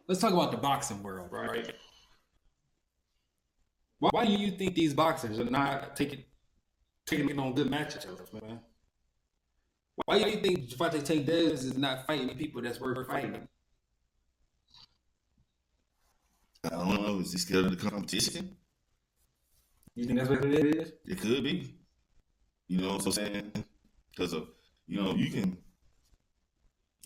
let's talk about the boxing world, right? Why do you think these boxers are not taking on good matches, man? Why do you think Gervonta Tank Davis is not fighting people that's worth fighting? I don't know. Is he scared of the competition? You think that's what it is? It could be. You know what I'm saying? Because of you can,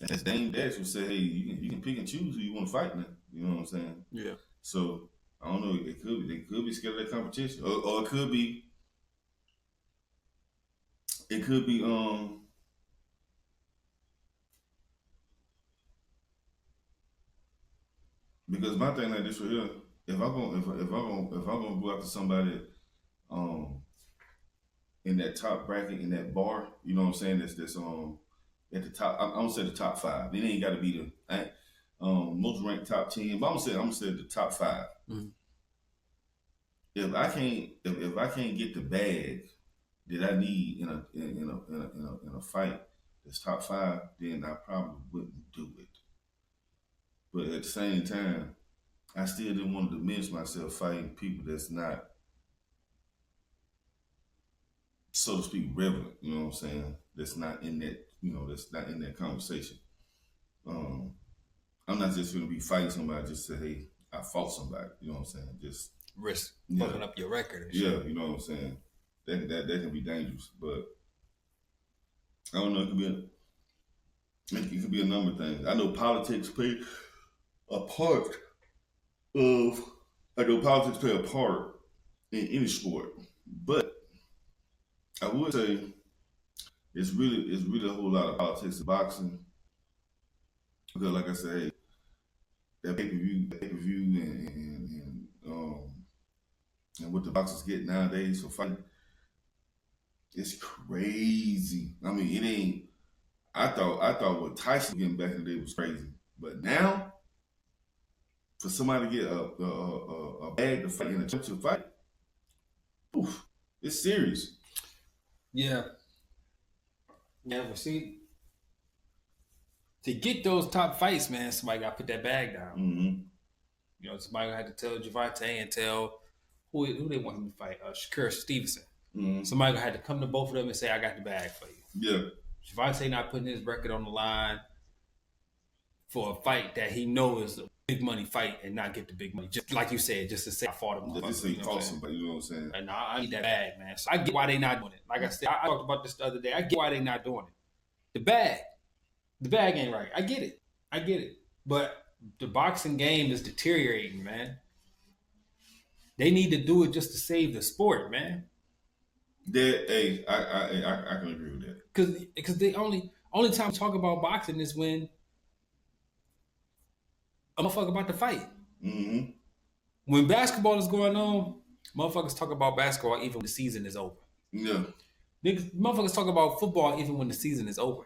as Dame Dash would say, hey, you can pick and choose who you want to fight now. You know what I'm saying? Yeah. So I don't know. They could be scared of that competition, or it could be because my thing like this right here. If I'm gonna go after somebody um in that top bracket in that bar, you know what I'm saying? That's at the top. I'm gonna say the top five. It ain't got to be the most ranked top 10, but I'm gonna say the top 5. Mm-hmm. If I can't get the bag that I need in a fight that's top 5, then I probably wouldn't do it. But at the same time, I still didn't want to diminish myself fighting people that's not, so to speak, relevant. You know what I'm saying? That's not in that. That's not in that conversation. Um, I'm not just gonna be fighting somebody just to say, hey, I fought somebody. You know what I'm saying? Just Risk yeah, fucking up your record and yeah. shit. You know what I'm saying? That can be dangerous. But I don't know. It could be a number of things. I know politics play a part of. I know politics play a part in any sport, but I would say it's really a whole lot of politics in boxing because, like I said, hey, that pay per view, and what the boxers get nowadays for fighting, it's crazy. I mean, it ain't. I thought what Tyson was getting back in the day was crazy, but now for somebody to get a bag to fight in a championship fight, oof, it's serious. Yeah. Yeah, but see, to get those top fights, man, somebody got to put that bag down. Mm-hmm. You know, somebody had to tell Gervonta and tell who they want him to fight, Shakur Stevenson. Mm-hmm. Somebody had to come to both of them and say, "I got the bag for you." Yeah. Gervonta not putting his record on the line for a fight that he knows is a big money fight and not get the big money. Just like you said, just to say I fought him. Just say fought somebody. You know what I'm saying? And I need that bag, man. So I get why they not doing it. Like I said, I talked about this the other day. I get why they not doing it. The bag ain't right. I get it. But the boxing game is deteriorating, man. They need to do it just to save the sport, man. Hey, I can agree with that. Because the only time we talk about boxing is when a motherfucker about to fight. Mm-hmm. When basketball is going on, motherfuckers talk about basketball even when the season is over. Yeah. Motherfuckers talk about football even when the season is over.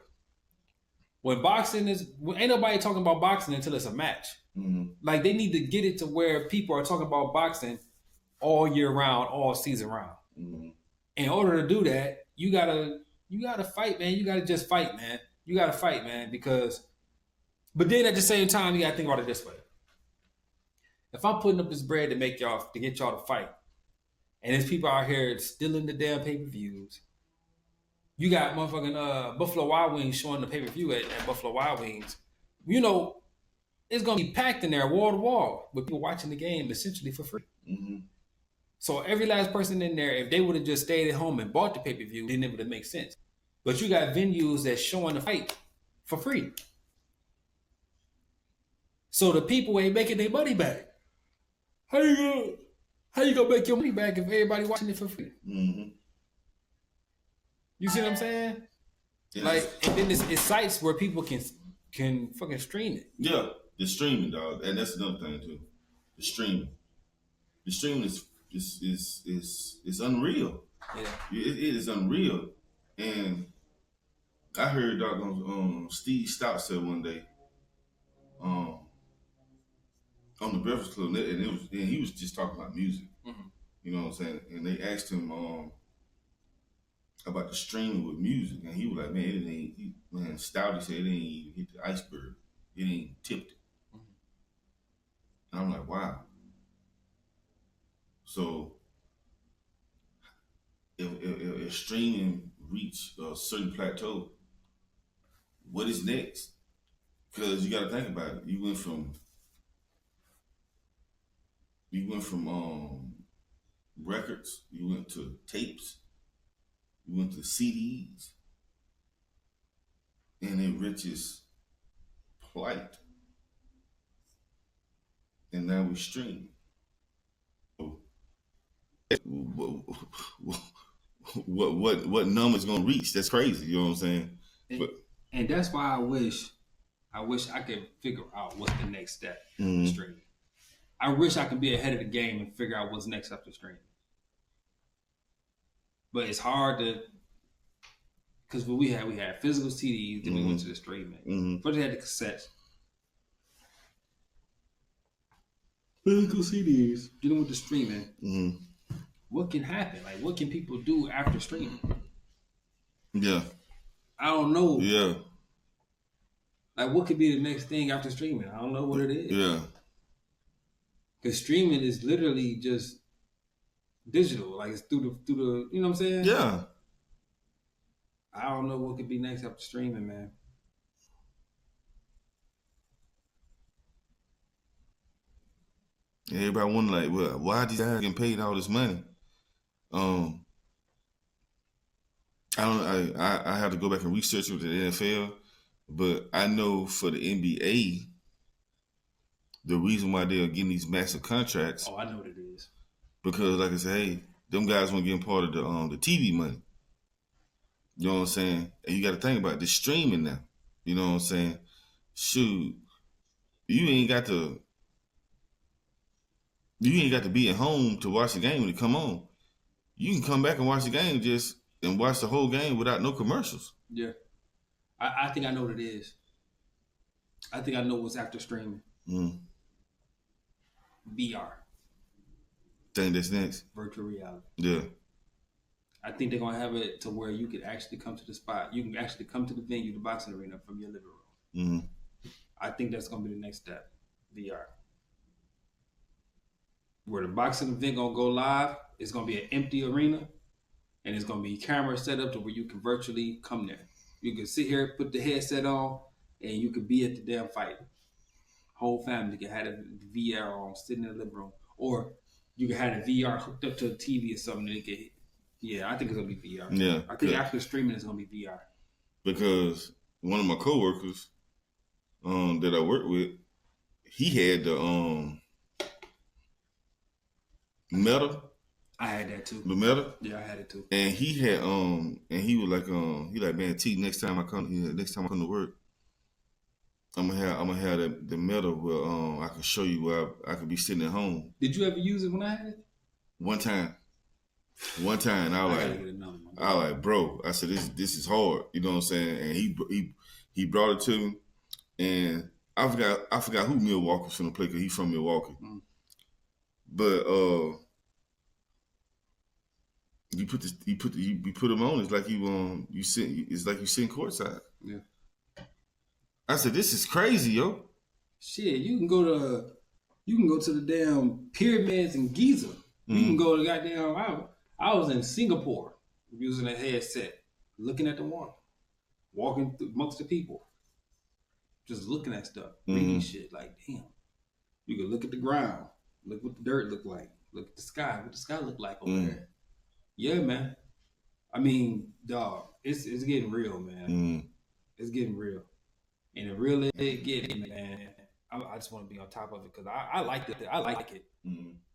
When boxing ain't nobody talking about boxing until it's a match. Mm-hmm. Like they need to get it to where people are talking about boxing all year round, all season round. Mm-hmm. In order to do that, you gotta fight, man. You gotta just fight, man. You gotta fight, man. But then at the same time, you gotta think about it this way. If I'm putting up this bread to get y'all to fight, and there's people out here stealing the damn pay-per-views, you got motherfucking Buffalo Wild Wings showing the pay-per-view at Buffalo Wild Wings. You know, it's gonna be packed in there wall to wall with people watching the game essentially for free. Mm-hmm. So every last person in there, if they would have just stayed at home and bought the pay-per-view, then it would have made sense. But you got venues that's showing the fight for free. So the people ain't making their money back. How you gonna make your money back if everybody watching it for free? Mm-hmm. You see what I'm saying? Yes. Like, and then it's sites where people can fucking stream it. Yeah, the streaming, dog, and that's another thing too. The streaming is unreal. Yeah, it is unreal. And I heard Dr. Steve Stout said one day on the Breakfast Club, and he was just talking about music. mm-hmm. You know what I'm saying? And they asked him about the streaming with music, and he was like, "Man, Stouty said it ain't even hit the iceberg. It ain't tipped it." Mm-hmm. And I'm like, wow. So if streaming reach a certain plateau, what is next? Because you got to think about it. You went from records, you went to tapes, you went to CDs, and it reaches plight, and now we stream. What number's gonna reach? That's crazy. You know what I'm saying? And, and that's why I wish I could figure out what's the next step Mm-hmm. for streaming. I wish I could be ahead of the game and figure out what's next after streaming. But it's hard to, because what we had physical CDs, then we went to the streaming. Mm-hmm. First we had the cassettes. Physical CDs. Dealing with the streaming. Mm-hmm. What can happen? Like, what can people do after streaming? Yeah. I don't know. Yeah. Like, what could be the next thing after streaming? I don't know what it is. Yeah. Because streaming is literally just digital. Like, it's through the, you know what I'm saying? Yeah. I don't know what could be next after streaming, man. Everybody wonder, like, well, why these guys getting paid all this money? I have to go back and research with the NFL, but I know for the NBA, the reason why they're getting these massive contracts. Oh, I know what it is. Because, like I said, hey, them guys want to get part of the TV money. You know what I'm saying? And you got to think about it, the streaming now. You know what I'm saying? Shoot, you ain't got to be at home to watch the game when it come on. You can come back and watch the game and watch the whole game without no commercials. Yeah. I think I know what it is. I think I know what's after streaming. VR. Think that's next. Virtual reality. Yeah. I think they're going to have it to where you could actually come to the spot. You can actually come to the venue, the boxing arena, from your living room. Mm-hmm. I think that's going to be the next step. VR. Where the boxing event going to go live, it's going to be an empty arena, and it's going to be cameras set up to where you can virtually come there. You can sit here, put the headset on, and you could be at the damn fight. Whole family can have the VR on, sitting in the living room. Or you can have the VR hooked up to a TV or something that it can hit. Yeah, I think it's going to be VR. Yeah. I think after streaming, it's going to be VR. Because one of my coworkers that I work with, he had the Meta. I had that too. The Meta? Yeah, I had it too. And he had and he was like he like, man, T, next time I come to work, I'm gonna have the Meta where I can show you where I could be sitting at home. Did you ever use it when I had it? One time, I was like, bro, I said this is hard, you know what I'm saying? And he brought it to me, and I forgot who Milwaukee was finna play because he's from Milwaukee. Mm. But you put him on. It's like you sitting courtside. Yeah. I said, this is crazy, yo. Shit, you can go to the damn pyramids in Giza. Mm. You can go to goddamn. I was in Singapore using a headset, looking at the water, walking amongst the people, just looking at stuff, reading shit. Like, damn, you can look at the ground, look what the dirt look like, look at the sky, what the sky look like over there. Yeah, man. I mean, dog, it's getting real, man. It's getting real, and the real it getting, man. I just want to be on top of it because I like it. I like it.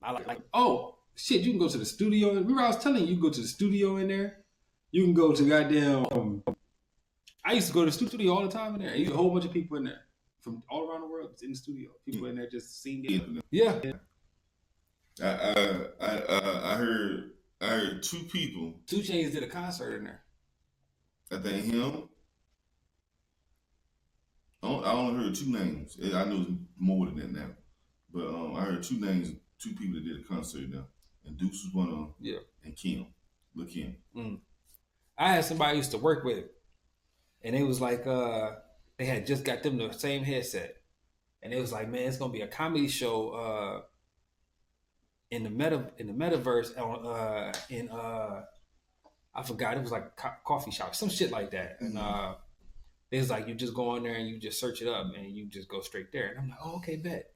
I like. Oh shit, you can go to the studio. Remember, I was telling you can go to the studio in there. You can go to goddamn. I used to go to the studio all the time in there. And you a whole bunch of people in there from all around the world. It's in the studio. People in there just singing. Yeah. I heard two people. 2 Chainz did a concert in there. I think him. I only heard 2 names. I know it's more than that now. But I heard 2 names, 2 people that did a concert now. And Deuce was one of them. Yeah. And Kim. Look Kim. I had somebody I used to work with. And it was like they had just got them the same headset. and it was like, man, it's gonna be a comedy show in the metaverse on in I forgot, it was like a coffee shop, some shit like that, and it was like you just go in there and you just search it up and you just go straight there, and I'm like, oh, okay, bet.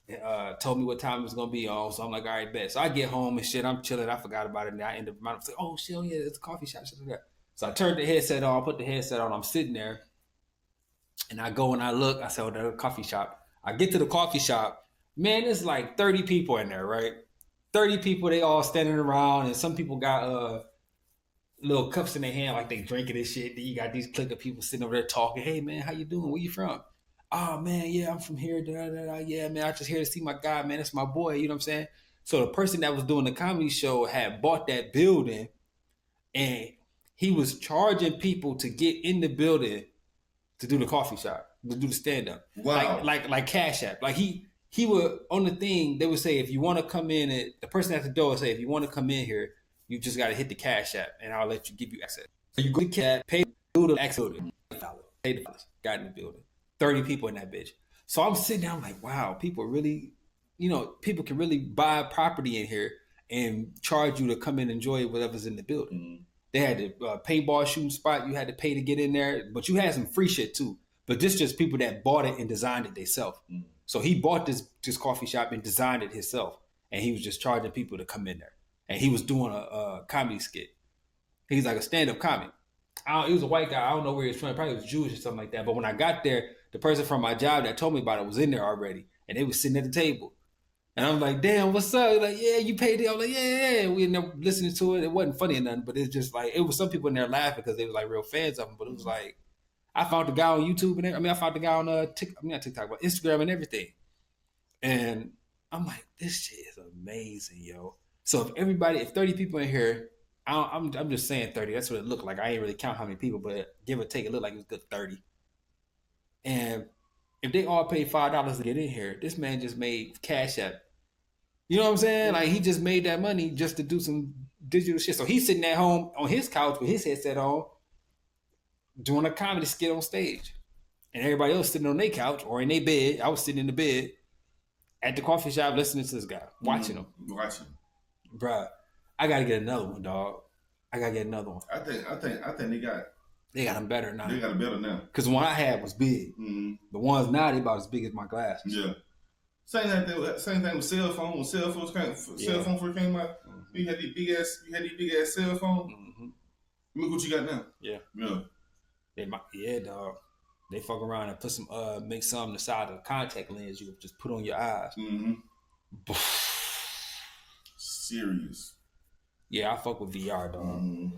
And, told me what time it was gonna be on, so I'm like, all right, bet. So I get home and shit, I'm chilling, I forgot about it, and I end up like, oh shit, oh yeah, it's a coffee shop, shit like that. So I turned the headset on, put the headset on, I'm sitting there, and I go and I look, I said, oh, there's a coffee shop. I get to the coffee shop, man, there's like 30 people in there, right? 30 people, they all standing around, and some people got little cups in their hand, like they drinking this shit. Then you got these clique of people sitting over there talking. Hey man, how you doing? Where you from? Oh man, yeah, I'm from here. Da, da, da. Yeah, man, I just here to see my guy, man. That's my boy. You know what I'm saying? So the person that was doing the comedy show had bought that building, and he was charging people to get in the building to do the coffee shop, to do the stand up. Wow. Like Cash App. Like he would on the thing, they would say, if you want to come in, and the person at the door would say, if you want to come in here, you just got to hit the Cash App, and I'll let you give you access. So you go to Cash, pay the access, pay the dollars, got in the building, 30 people in that bitch. So I'm sitting down like, wow, people really, people can really buy property in here and charge you to come and enjoy whatever's in the building. Mm-hmm. They had the paintball shooting spot. You had to pay to get in there, but you had some free shit too. But this just people that bought it and designed it themselves. Mm-hmm. So he bought this coffee shop and designed it himself, and he was just charging people to come in there. And he was doing a comedy skit. He's like a stand-up comic. He was a white guy. I don't know where he was from. Probably was Jewish or something like that. But when I got there, the person from my job that told me about it was in there already, and they was sitting at the table. And I'm like, damn, what's up? He's like, yeah, you paid it. I'm like, yeah. We ended up listening to it. It wasn't funny or nothing, but it's just like, it was some people in there laughing because they was like real fans of him. But it was like, I found the guy on YouTube and I found the guy on not TikTok, but Instagram and everything. And I'm like, this shit is amazing, yo. So if 30 people in here, I'm just saying 30. That's what it looked like. I ain't really count how many people, but give or take, it looked like it was good 30. And if they all paid $5 to get in here, this man just made Cash App. You know what I'm saying? Like he just made that money just to do some digital shit. So he's sitting at home on his couch with his headset on, doing a comedy skit on stage. And everybody else sitting on their couch or in their bed. I was sitting in the bed at the coffee shop listening to this guy, watching him. Bruh, I gotta get another one, dog. I gotta get another one. I think they got them better now. They got them better now. Because the one I had was big. Mm-hmm. The ones now, they about as big as my glasses. Yeah. Same thing with cell phone. When cell phones cell phone first came out, you had these big ass cell phone. Mm-hmm. Look what you got now. Yeah. Yeah. Dog. They fuck around and put some make some the side of the contact lens you just put on your eyes. Mm-hmm. Serious. Yeah, I fuck with VR, dog. Mm-hmm.